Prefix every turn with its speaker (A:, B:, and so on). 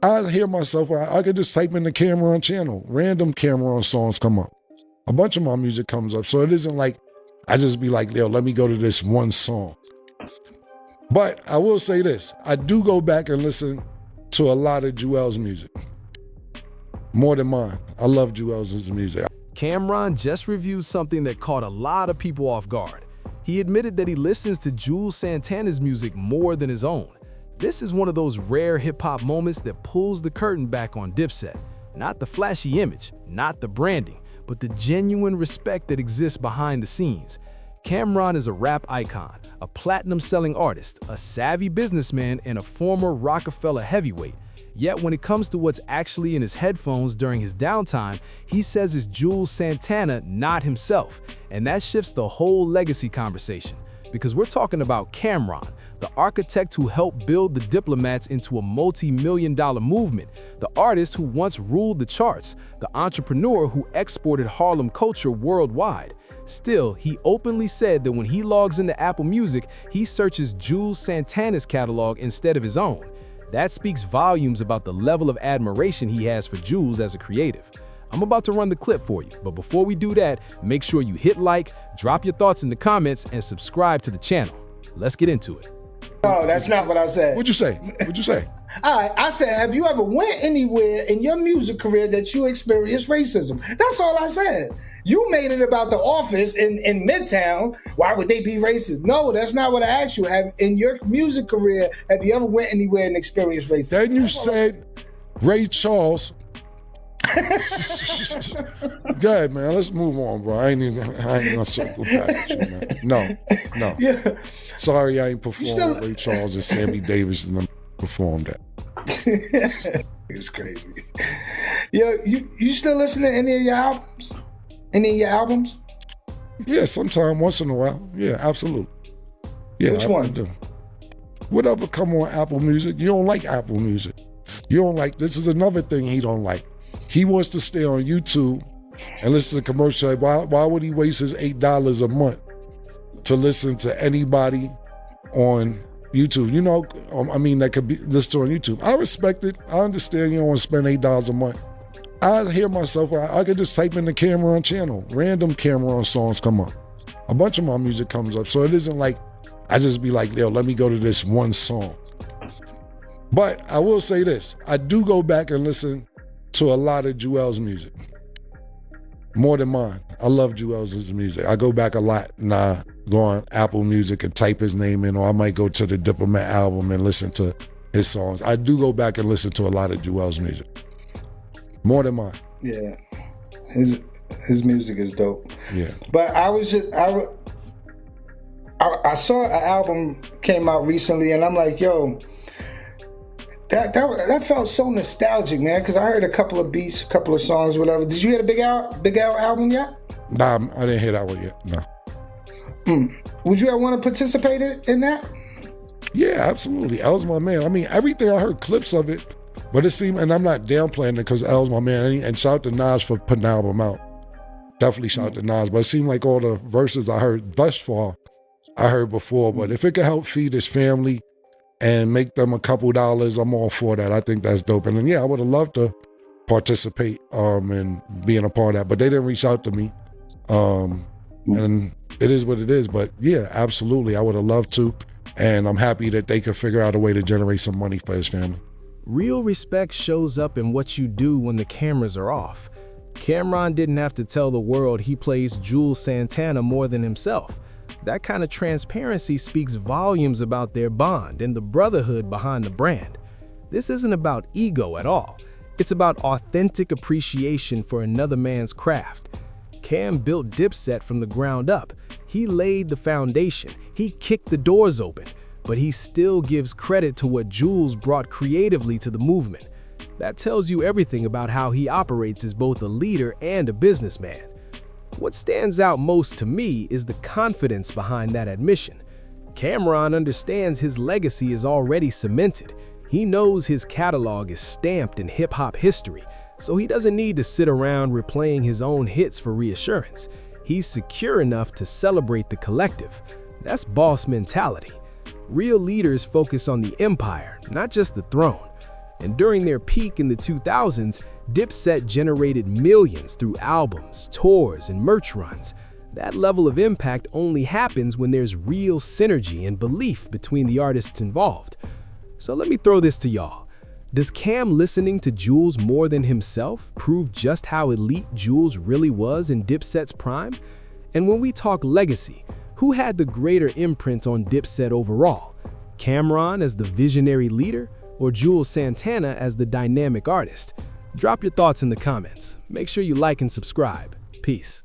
A: I hear myself, I could just type in the Cameron channel, random Cameron songs come up. A bunch of my music comes up. So it isn't like I just be like, yo, let me go to this one song. But I will say this, I do go back and listen to a lot of Juelz music. More than mine. I love Juelz's music.
B: Cameron just reviewed something that caught a lot of people off guard. He admitted that he listens to Juelz Santana's music more than his own. This is one of those rare hip-hop moments that pulls the curtain back on Dipset. Not the flashy image, not the branding, but the genuine respect that exists behind the scenes. Cameron is a rap icon, a platinum-selling artist, a savvy businessman, and a former Rockefeller heavyweight. Yet when it comes to what's actually in his headphones during his downtime, he says it's Juelz Santana, not himself. And that shifts the whole legacy conversation. Because we're talking about Cameron, the architect who helped build the Diplomats into a multi-million-dollar movement, the artist who once ruled the charts, the entrepreneur who exported Harlem culture worldwide. Still, he openly said that when he logs into Apple Music, he searches Juelz Santana's catalog instead of his own. That speaks volumes about the level of admiration he has for Juelz as a creative. I'm about to run the clip for you, but before we do that, make sure you hit like, drop your thoughts in the comments, and subscribe to the channel. Let's get into it.
C: No, that's not what I said.
A: What'd you say? What'd you say?
C: All right, I said, have you ever went anywhere in your music career that you experienced racism? That's all I said. You made it about the office in Midtown. Why would they be racist? No, that's not what I asked you. Have in your music career, have you ever went anywhere and experienced racism?
A: Then you said Ray Charles. Go ahead, man. Let's move on, bro. I ain't gonna circle back with you, man. No.
C: Yeah.
A: Sorry, I ain't performed with Ray Charles and Sammy Davis and them performed that.
C: It's crazy. Yo, you still listen to any of your albums? Any of your albums?
A: Yeah, sometime, once in a while. Yeah, absolutely. Yeah,
C: Which one?
A: I do. Whatever come on Apple Music. You don't like Apple Music. You don't like, this is another thing he don't like. He wants to stay on YouTube and listen to commercials. Why would he waste his $8 a month to listen to anybody on YouTube? You know, that could be listed on YouTube. I respect it. I understand you don't want to spend $8 a month. I hear myself, I could just type in the Cameron channel, random Cameron songs come up. A bunch of my music comes up. So it isn't like I just be like, yo, let me go to this one song. But I will say this, I do go back and listen to a lot of Juelz music. More than mine. I love Juelz's music. I go back a lot and I go on Apple Music and type his name in, or I might go to the Diplomat album and listen to his songs. I do go back and listen to a lot of Juelz music. More than mine.
C: Yeah, his music is dope.
A: Yeah.
C: But I saw an album came out recently, and I'm like, yo, that felt so nostalgic, man. Because I heard a couple of beats, a couple of songs, whatever. Did you hear the Big L album yet?
A: Nah, I didn't hear that one yet. No.
C: Would you want to participate in that?
A: Yeah, absolutely. L's my man. I mean, everything I heard clips of it. But it seemed, and I'm not downplaying it because L's my man, and shout out to Nas for putting the album out. Definitely shout out to Nas, but it seemed like all the verses I heard thus far, I heard before. But if it could help feed his family and make them a couple dollars, I'm all for that. I think that's dope. And then, yeah, I would have loved to participate and being a part of that, but they didn't reach out to me. And it is what it is, but yeah, absolutely. I would have loved to. And I'm happy that they could figure out a way to generate some money for his family.
B: Real respect shows up in what you do when the cameras are off. Cameron didn't have to tell the world he plays Juelz Santana more than himself. That kind of transparency speaks volumes about their bond and the brotherhood behind the brand. This isn't about ego at all. It's about authentic appreciation for another man's craft. Cam built Dipset from the ground up. He laid the foundation. He kicked the doors open. But he still gives credit to what Juelz brought creatively to the movement. That tells you everything about how he operates as both a leader and a businessman. What stands out most to me is the confidence behind that admission. Cameron understands his legacy is already cemented. He knows his catalog is stamped in hip-hop history, so he doesn't need to sit around replaying his own hits for reassurance. He's secure enough to celebrate the collective. That's boss mentality. Real leaders focus on the empire, not just the throne. And during their peak in the 2000s, Dipset generated millions through albums, tours, and merch runs. That level of impact only happens when there's real synergy and belief between the artists involved. So let me throw this to y'all. Does Cam listening to Juelz more than himself prove just how elite Juelz really was in Dipset's prime? And when we talk legacy, who had the greater imprint on Dipset overall? Cameron as the visionary leader, or Juelz Santana as the dynamic artist? Drop your thoughts in the comments. Make sure you like and subscribe. Peace.